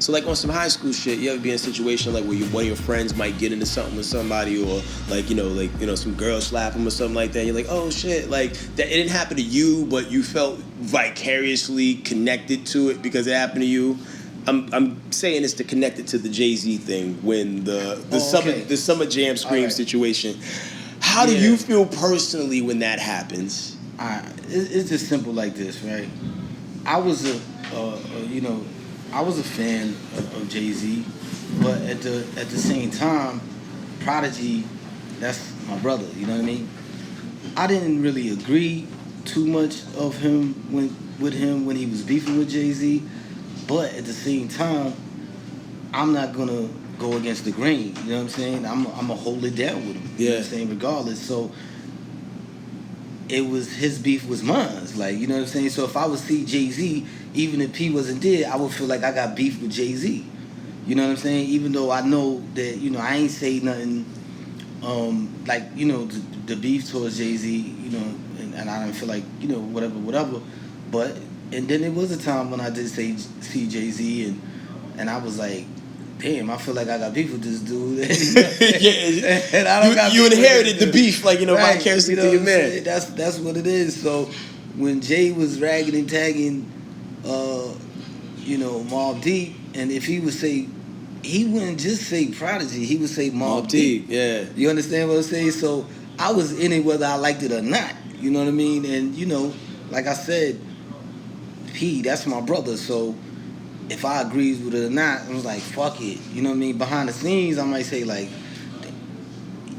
So like on some high school shit, you ever be in a situation like where one of your friends might get into something with somebody, or like some girl slap them or something like that. And you're like, oh shit, like that. It didn't happen to you, but you felt vicariously connected to it because it happened to you. I'm saying this to connect it to the Jay-Z thing when the Summer Jam Scream situation. How do you feel personally when that happens? It's just simple like this, right? I was a fan of Jay-Z, but at the same time, Prodigy, that's my brother. You know what I mean? I didn't really agree too much with him when he was beefing with Jay-Z, but at the same time, I'm not gonna go against the grain. You know what I'm saying? I'm gonna hold it down with him. You know what I'm saying? Regardless. So his beef was mine. Like, you know what I'm saying? So if I would see Jay-Z, even if P wasn't dead, I would feel like I got beef with Jay-Z. You know what I'm saying? Even though I know that, I ain't say nothing the beef towards Jay-Z, and I don't feel like, whatever. But and then there was a time when I did see Jay-Z and I was like, damn, I feel like I got beef with this dude. And I don't got you inherited the beef, like, vicariously through your man. That's what it is. So when Jay was ragging and tagging, Mobb Deep, and if he would say, he wouldn't just say Prodigy, he would say Mobb Deep. Yeah. You understand what I'm saying? So I was in it whether I liked it or not. You know what I mean? And, like I said, that's my brother. So if I agreed with it or not, I was like, fuck it. You know what I mean? Behind the scenes, I might say, like,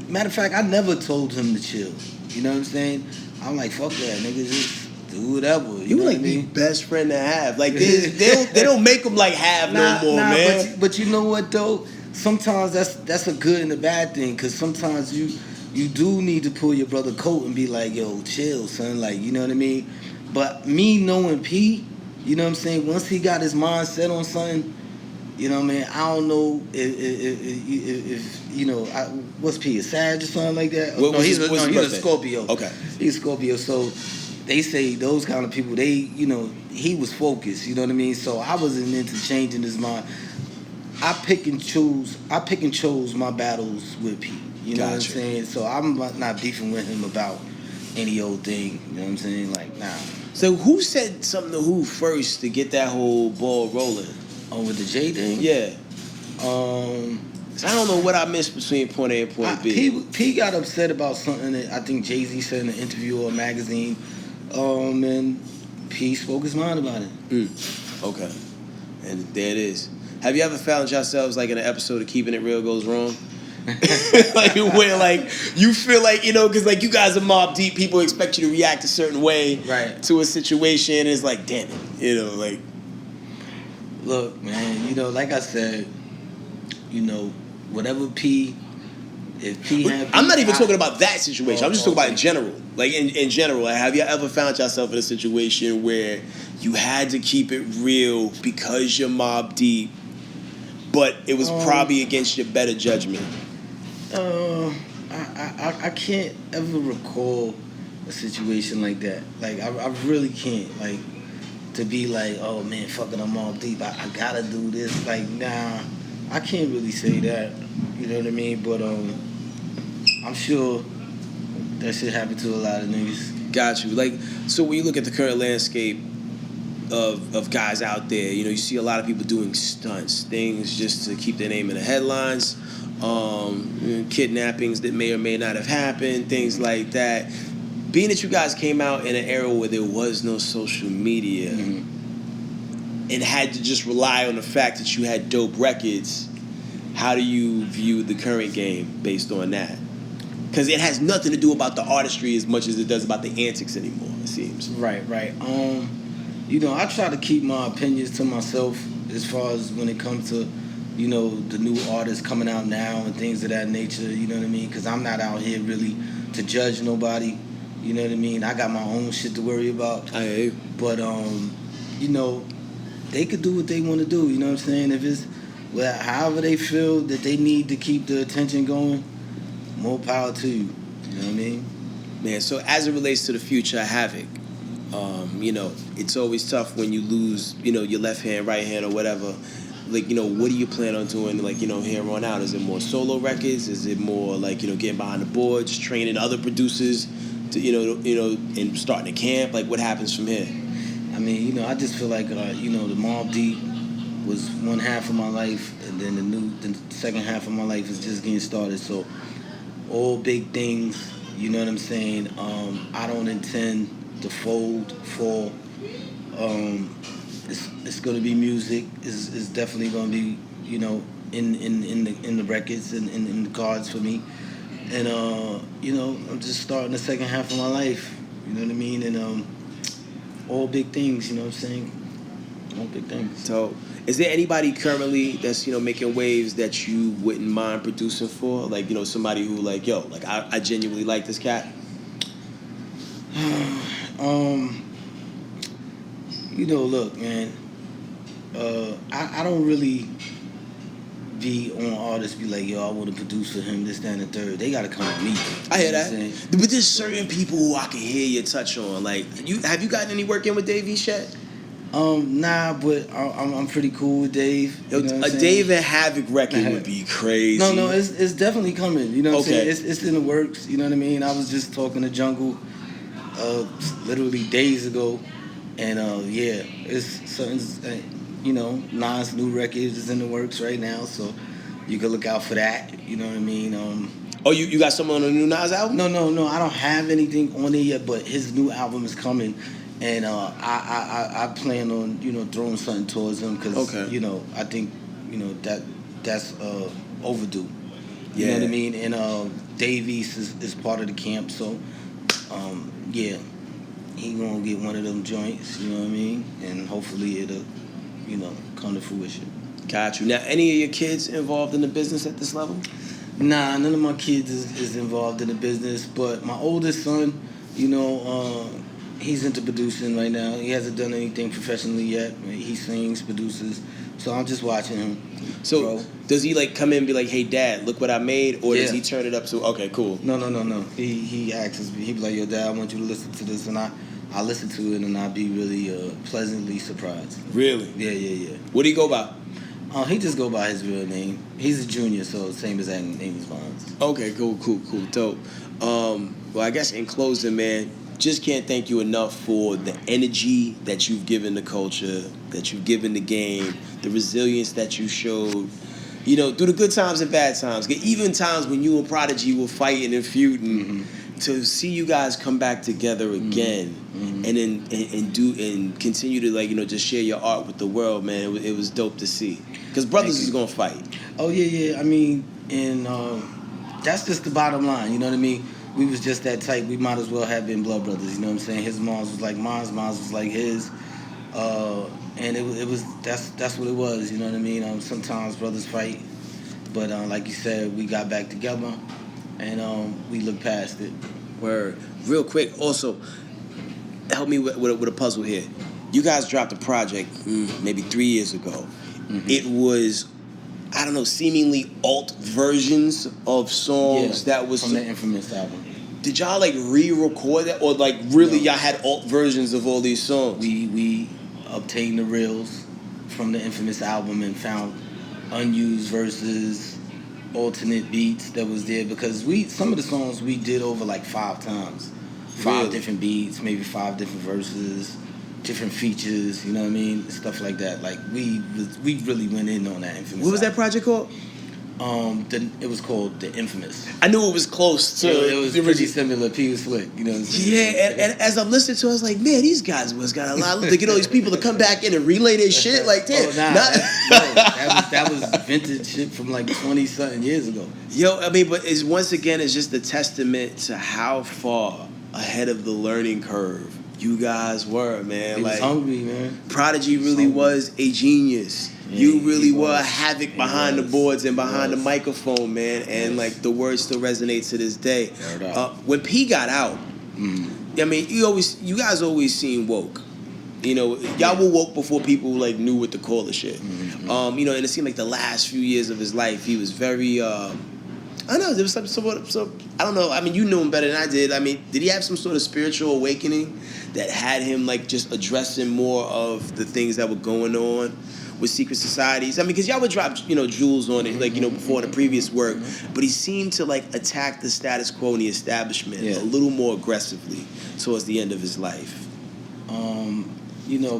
matter of fact, I never told him to chill. You know what I'm saying? I'm like, fuck that, nigga, just do whatever. You know like the best friend to have. Like, they don't make them, like, have no more, man. But you know what, though? Sometimes that's a good and a bad thing, because sometimes you do need to pull your brother coat and be like, yo, chill, son. Like, you know what I mean? But me knowing P, you know what I'm saying? Once he got his mind set on something, you know what I mean? I don't know if what's P, a Sag or something like that? He's a Scorpio. Okay. He's a Scorpio. So they say those kind of people, he was focused, you know what I mean? So I wasn't into changing his mind. I pick and chose my battles with P. You know what I'm saying? So I'm not beefing with him about any old thing. You know what I'm saying? Like, nah. So who said something to who first to get that whole ball rolling? Oh, with the J thing? Yeah. I don't know what I missed between point A and point B. P got upset about something that I think Jay-Z said in an interview or a magazine. And P spoke his mind about it. Okay. And there it is. Have you ever found yourselves like in an episode of Keeping It Real Goes Wrong? Like where like you feel like, because like you guys are Mobb Deep, people expect you to react a certain way to a situation, and it's like, damn it, like. Look, man, like I said, whatever if P had... I'm not even talking about that situation. I'm just talking about in general. Like, in general, like, have you ever found yourself in a situation where you had to keep it real because you're Mobb Deep, but it was probably against your better judgment? I can't ever recall a situation like that. Like, I really can't. Like, to be like, oh, man, fucking I'm Mobb Deep. I gotta do this. Like, nah, I can't really say that. You know what I mean? But I'm sure that shit happened to a lot of niggas. Got you. Like, so when you look at the current landscape of guys out there, you see a lot of people doing stunts, things just to keep their name in the headlines, kidnappings that may or may not have happened, things like that. Being that you guys came out in an era where there was no social media and had to just rely on the fact that you had dope records, how do you view the current game based on that? Because it has nothing to do about the artistry as much as it does about the antics anymore, it seems. Right. I try to keep my opinions to myself as far as when it comes to, the new artists coming out now and things of that nature, you know what I mean? Because I'm not out here really to judge nobody, you know what I mean? I got my own shit to worry about. I hear you. But, they could do what they want to do, you know what I'm saying? If it's, however they feel that they need to keep the attention going, more power to you. You know what I mean? Man, so as it relates to the future of Havoc, it's always tough when you lose, your left hand, right hand, or whatever. like, what do you plan on doing, like, here on out? Is it more solo records? Is it more like, getting behind the boards, training other producers to, and starting a camp? Like, what happens from here? I mean, I just feel like, the Mobb Deep was one half of my life, and then the second half of my life is just getting started. So, all big things, you know what I'm saying? I don't intend to fall. It's going to be music. It's definitely going to be, in the records and in the cards for me. And I'm just starting the second half of my life. You know what I mean? And all big things. You know what I'm saying? All big things. So, is there anybody currently that's making waves that you wouldn't mind producing for? Like, somebody who like, I genuinely like this cat. Look, man. I don't really be on artists be like, I want to produce for him, this, that, and the third. They gotta come with me. I hear that. But there's certain people who I can hear you touch on. Like, have you gotten any work in with Dave East yet? Nah, but I'm pretty cool with Dave. A Dave and Havoc record would be crazy. No, it's definitely coming. You know what I'm saying? It's in the works. You know what I mean? I was just talking to Jungle, literally days ago, and it's something's. Nas' new record is in the works right now, so you can look out for that. You know what I mean? You got something on the new Nas album? No, I don't have anything on it yet, but his new album is coming, and I plan on throwing something towards him because I think that's overdue. You know what I mean? And Dave East is part of the camp, so he gonna get one of them joints. You know what I mean? And hopefully it'll come to fruition. Got you. Now, any of your kids involved in the business at this level? Nah, none of my kids is involved in the business, but my oldest son, he's into producing right now. He hasn't done anything professionally yet. He sings, produces, so I'm just watching him. So, does he come in and be like, hey, Dad, look what I made? Or does he turn it up to, okay, cool. No. He asks me, he be like, yo, Dad, I want you to listen to this, and I listen to it, and I'll be really pleasantly surprised. Really? Yeah. What do you go by? He just go by his real name. He's a junior, so same exact name as mine. Okay, cool, dope. Well, I guess in closing, man, just can't thank you enough for the energy that you've given the culture, that you've given the game, the resilience that you showed, through the good times and bad times. Even times when you and Prodigy were fighting and feuding, to see you guys come back together again, and then and continue to just share your art with the world, man. It was dope to see, because brothers is gonna fight. Oh yeah. I mean, and that's just the bottom line. You know what I mean? We was just that tight. We might as well have been blood brothers. You know what I'm saying? His mom's was like mine's was like his, and it was that's what it was. You know what I mean? Sometimes brothers fight, but like you said, we got back together. And we look past it. Word. Real quick, also, help me with a puzzle here. You guys dropped a project maybe 3 years ago. Mm-hmm. It was, I don't know, seemingly alt versions of songs that was from the Infamous album. Did y'all re-record that, or really y'all had alt versions of all these songs? We obtained the reels from the Infamous album and found unused verses, alternate beats that was there, because some of the songs we did over 5 times. 5 different beats, maybe 5 different verses, different features, you know what I mean? Stuff like that. We really went in on that Infamous. What was that project called? It was called The Infamous. I knew it was close to it was pretty similar. P was slick, you know what I'm saying? Yeah, and as I'm listening to it, I was like, man, these guys must got a lot to get all these people to come back in and relay their shit. Damn. That was vintage shit from 20-something years ago. Yo, I mean, but it's just a testament to how far ahead of the learning curve you guys were, man. He was hungry, man. Prodigy really was a genius. Yeah, you really were a Havoc behind the boards and behind the microphone, man. And the word still resonates to this day. When P got out, I mean, you guys always seen woke. Y'all were woke before people knew what to call the shit. Mm-hmm. And it seemed the last few years of his life, he was very I don't know, there was some I don't know, I mean, you knew him better than I did. I mean, did he have some sort of spiritual awakening that had him just addressing more of the things that were going on? with secret societies. I mean, because y'all would drop, jewels on it, like, before the previous work. But he seemed to, like, attack the status quo and the establishment a little more aggressively towards the end of his life.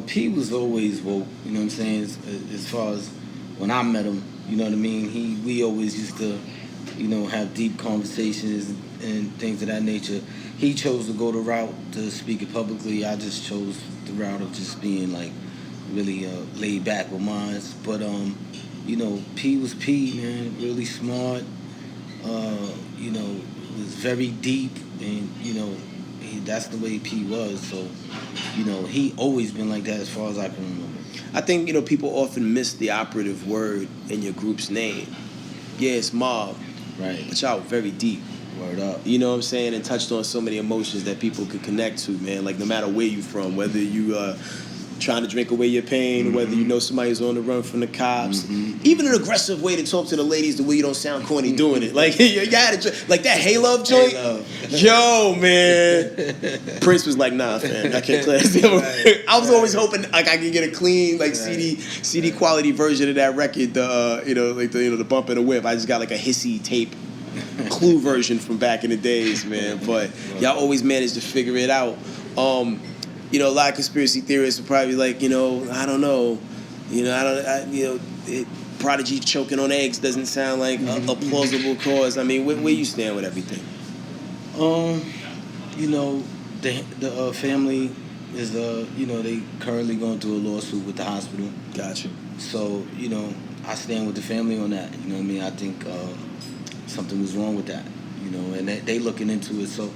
P was always woke, you know what I'm saying, as far as when I met him, you know what I mean? We always used to, have deep conversations and things of that nature. He chose to go the route to speak it publicly. I just chose the route of just being, like, really laid back with mine. But, P was P, man, really smart, was very deep, and, that's the way P was. So, he always been like that as far as I can remember. I think, people often miss the operative word in your group's name. Yeah, it's Mob. Right. But y'all very deep. Word up. You know what I'm saying? And touched on so many emotions that people could connect to, man. Like, no matter where you from, whether you trying to drink away your pain, whether you know somebody's on the run from the cops. Even an aggressive way to talk to the ladies the way you don't sound corny doing it. Like, you gotta, like that Hey Love joint. Hey Love. Yo, man. Prince was like, nah, fam, I can't class him. Right. I was always hoping like I could get a clean, like CD quality version of that record, the bump and the whip. I just got like a hissy tape Clue version from back in the days, man. But y'all always managed to figure it out. A lot of conspiracy theorists are probably like, I don't know, Prodigy choking on eggs doesn't sound like a plausible cause. I mean, where you stand with everything? The family is, they currently going through a lawsuit with the hospital. Gotcha. So, I stand with the family on that. You know what I mean? I think something was wrong with that, and they looking into it. So,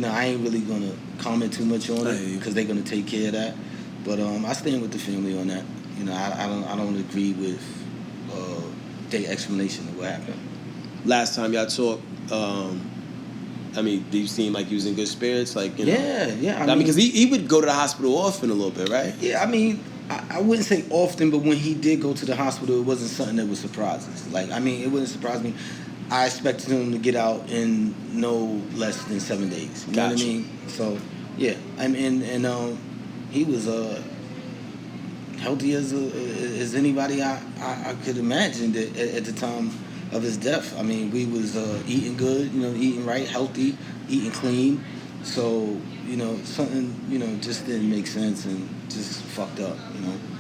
I ain't really going to comment too much on it because they're going to take care of that. But I stand with the family on that. I don't agree with their explanation of what happened. Last time y'all talked, do you seem like you was in good spirits? Like, Yeah. I mean, because he would go to the hospital often a little bit, right? Yeah, I mean, I wouldn't say often, but when he did go to the hospital, it wasn't something that would surprise us. Like, I mean, it wouldn't surprise me. I expected him to get out in no less than 7 days. You know what I mean? So, yeah. And he was healthy as anybody I could imagine at the time of his death. I mean, we was eating good, eating right, healthy, eating clean. So, something, just didn't make sense and just fucked up,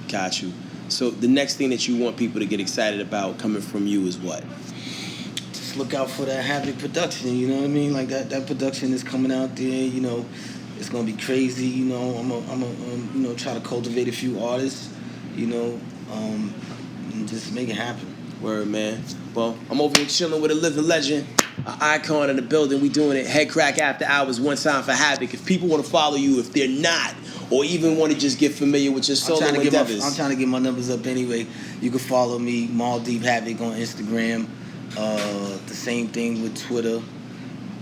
Got you. So the next thing that you want people to get excited about coming from you is what? Look out for that Havoc production, you know what I mean? Like that production is coming out there, it's gonna be crazy, I'm gonna try to cultivate a few artists, and just make it happen. Word, man. Well, I'm over here chilling with a living legend, an icon in the building. We doing it. Headkrack After Hours, one time for Havoc. If people want to follow you, if they're not, or even want to just get familiar with your solo endeavors. I'm trying to get my numbers up anyway. You can follow me, Maldeep Havoc on Instagram. The same thing with Twitter,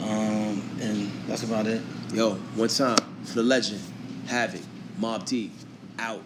and that's about it. Yo, one time for the legend, Havoc, Mobb Deep, out.